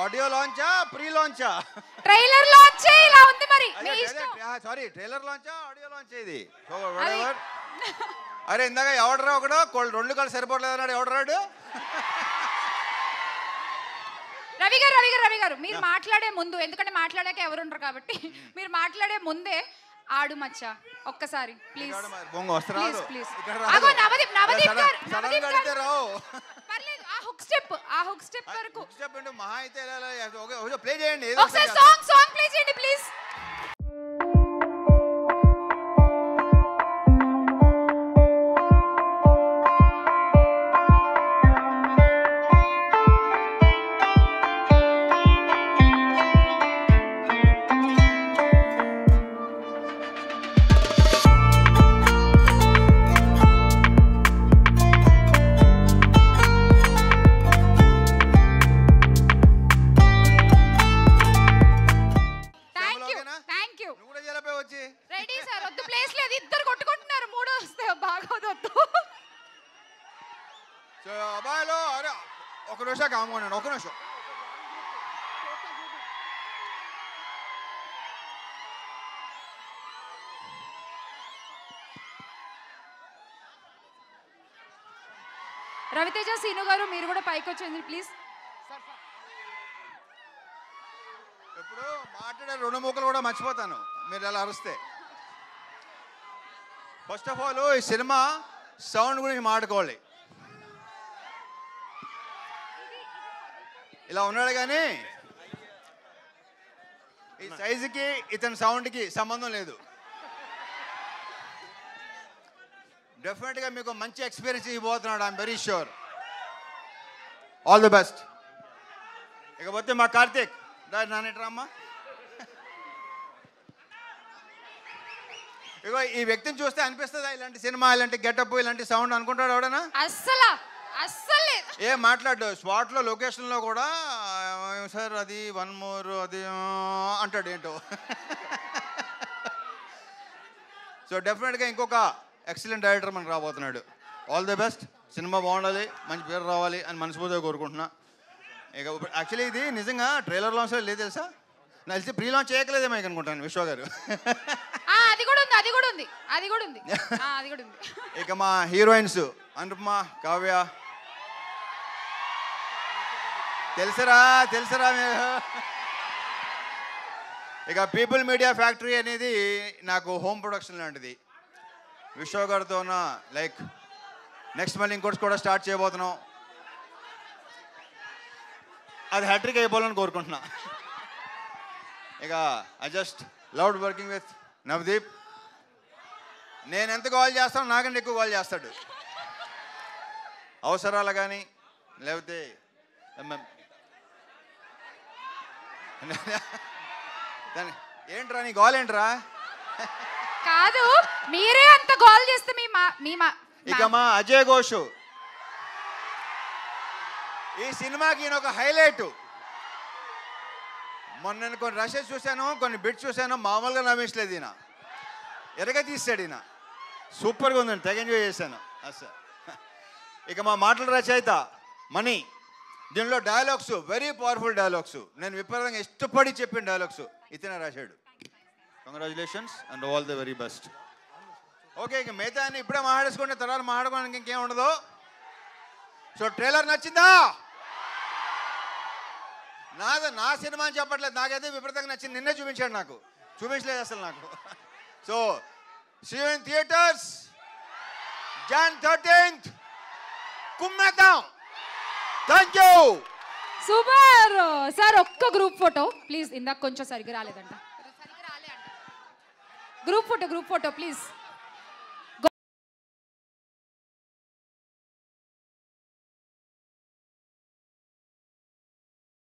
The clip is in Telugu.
ఆడియో లాంచా ప్రీ లాంచా ట్రైలర్ లాంచ్ ఇలా ఉంది మరి మీ ఇష్టం. సారీ ట్రైలర్ లాంచా ఆడియో లాంచ్ ఇది. So whatever. అరే ఇందాక ఎవడరా ఒకడు 2 కాళ్ళు సరిపోవట్లేదు అన్నాడు. ఎవడరాడు? రవి గారు మీరు మాట్లాడే ముందు, ఎందుకంటే మాట్లాడాక ఎవరు ఉండరు కాబట్టి మీరు మాట్లాడే ముందే ఆడు మచ్చా ఒక్కసారి ప్లీజ్. పర్లేదు ఆ హుక్ స్టెప్ వరకు మహా అయితే ప్లే చేయండి. ఒకసారి సాంగ్ ప్లే చేయండి ప్లీజ్. రెడీ సార్, వద్దు ప్లేస్ లేదు, ఇద్దరు కొట్టుకుంటున్నారు, మూడో వస్తే బాగోదు. సో అబ్బాయిలో అరే ఒక నిమిషం కామోనండి, ఒక నిమిషం. రవితేజ సీను గారు మీరు కూడా పైకి వచ్చేయండి ప్లీజ్. ఎప్పుడు మాట్లాడే 2 ముక్కలు కూడా మర్చిపోతాను మీరు ఎలా అరుస్తే. ఫస్ట్ ఆఫ్ ఆల్ ఈ సినిమా సౌండ్ గురించి మాట్లాడుకోవాలి. ఇలా ఉన్నాడు కానీ ఈ సైజుకి ఇతని సౌండ్కి సంబంధం లేదు. డెఫినెట్గా మీకు మంచి ఎక్స్పీరియన్స్ ఇవ్వబోతున్నాడు. I'm very sure. All the best. ఇకపోతే మా కార్తీక్ నానేట్రామ్మా. ఇగో ఈ వ్యక్తిని చూస్తే అనిపిస్తుందా ఇలాంటి సినిమా, ఇలాంటి గెటప్, ఇలాంటి సౌండ్ అనుకుంటాడు ఎవడనా? అస్సలు ఏం మాట్లాడు. స్పాట్లో లొకేషన్లో కూడా సార్ అది 1 more అది అంటాడు ఏంటో. సో డెఫినెట్గా ఇంకొక ఎక్సలెంట్ డైరెక్టర్ మనకు రాబోతున్నాడు. All the best. సినిమా బాగుండాలి, మంచి పేరు రావాలి అని మనస్ఫూర్తిగా కోరుకుంటున్నా. ఇక యాక్చువల్లీ ఇది నిజంగా ట్రైలర్ లాంచ్ లేదు తెలుసా? నాకు తెలిసి ప్రీ లాంచ్ చేయకలేదేమో అనుకుంటాను విశ్వ గారు. ఇక మా హీరోయిన్స్ అనుపమ, కావ్య తెలుసరా మీరు. ఇక పీపుల్ మీడియా ఫ్యాక్టరీ అనేది నాకు హోమ్ ప్రొడక్షన్ లాంటిది. విశ్వ గారితో లైక్ నెక్స్ట్ మళ్ళీ ఇంకోటి కూడా స్టార్ట్ చేయబోతున్నాం. అది హ్యాట్రిక్ అయిపోవాలని కోరుకుంటున్నా. ఇక I just loved working with Navdeep. నేను ఎంత కాల్ చేస్తానో నాకంటే ఎక్కువ కాల్ చేస్తాడు. అవసరాలు కానీ లేకపోతే ఏంట్రా నీ గోల్ ఏంట్రా? కాదు మీరే అంత గోల్ చేస్తే ఇక మా అజయ్ ఘోష్ ఈ సినిమాకి ఈయన ఒక హైలైట్. మొన్న నేను కొన్ని రషెస్ చూశాను, కొన్ని బిట్స్ చూశాను, మామూలుగా నవ్వించలేదు. ఈయన ఎరగ తీసాడు. ఈయన సూపర్గా ఉందండి, తెగ ఎంజాయ్ చేశాను అసలు. ఇక మా మాటల రచయిత మణి. దీనిలో డైలాగ్స్ వెరీ పవర్ఫుల్ డైలాగ్స్, నేను విపరీతంగా ఇష్టపడి చెప్పిన డైలాగ్స్ ఇతనే రాశాడు. Congratulations and all the very best. Okay, ఇక మిగతా అని ఇప్పుడే మాట్లాడేసుకుంటే తర్వాత మాట్లాడుకోవడానికి ఇంకేం ఉండదు. సో ట్రైలర్ నచ్చిందా? నా సినిమా అని చెప్పట్లేదు, నాకైతే విపరీతంగా నచ్చింది. నిన్నే చూపించాడు, నాకు చూపించలేదు అసలు నాకు. So see you in theatres Jan 13th. కుమ్మేద్దాం. Thank you. Super sir. ఒక్క గ్రూప్ ఫోటో ప్లీజ్. ఇందాక కొంచెం సరిగ్గా రాలేదంట. Group photo please.